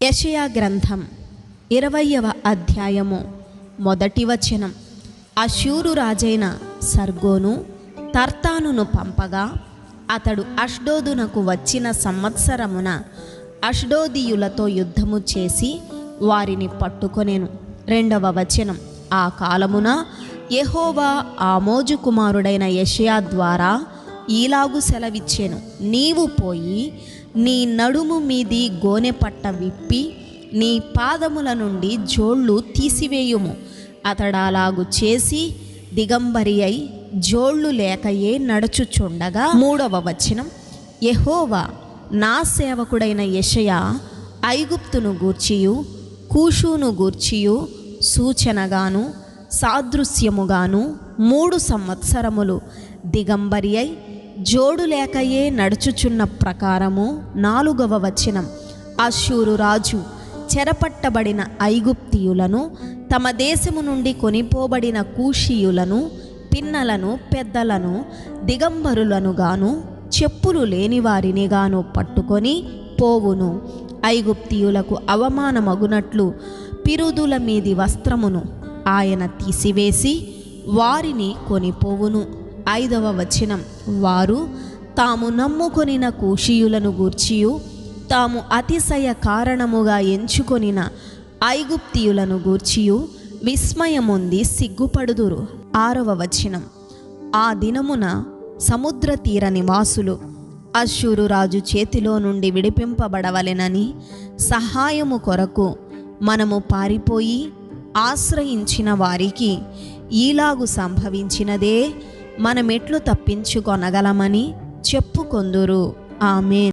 యెషయా గ్రంథం 20వ అధ్యాయము 1వ వచనం. అష్షూరు రాజైన సర్గోను తర్తానును పంపగా అతడు అష్డోదునకు వచ్చిన సంవత్సరమున అష్డోదీయులతో యుద్ధము చేసి వారిని పట్టుకొనెను. 2వ వచనం. ఆ కాలమున యెహోవా ఆమోజు కుమారుడైన యెషయా ద్వారా ఈలాగు సెలవిచ్చెను, నీవు పోయి నీ నడుము మీది గోనెపట్ట విప్పి నీ పాదముల నుండి జోళ్ళు తీసివేయుము. అతడాలాగు చేసి దిగంబరి అయి జోళ్ళు లేకయే నడుచుచుండగా 3వ వచనం. యెహోవా నా సేవకుడైన యెషయా ఐగుప్తును గూర్చియు కూషును గూర్చియు సూచనగాను సాదృశ్యముగాను 3 సంవత్సరములు దిగంబరి అయి జోడు లేకయే నడుచుచున్న ప్రకారము 4వ వచనం. అష్షూరు రాజు చెరపట్టబడిన ఐగుప్తీయులను, తమ దేశము నుండి కొనిపోబడిన కూషీయులను, పిన్నలను, పెద్దలను, దిగంబరులను గాను చెప్పులు లేని వారిని గాను పట్టుకొని పోవును. ఐగుప్తీయులకు అవమానమగునట్లు పిరుదుల మీది వస్త్రమును ఆయన తీసివేసి వారిని కొనిపోవును. 5వ వచనం. వారు తాము నమ్ముకొనిన కూషీయులను గూర్చియు తాము అతిశయ కారణముగా ఎంచుకొనిన ఐగుప్తీయులను గూర్చియు విస్మయముంది సిగ్గుపడుదురు. 6వ వచనం. ఆ దినమున సముద్ర తీర నివాసులు అష్షూరు రాజు చేతిలో నుండి విడిపింపబడవలెనని సహాయము కొరకు మనము పారిపోయి ఆశ్రయించిన వారికి ఈలాగు సంభవించినదే, మనమెట్లు తప్పించుకొనగలమని చెప్పుకొందురు. ఆమేన్.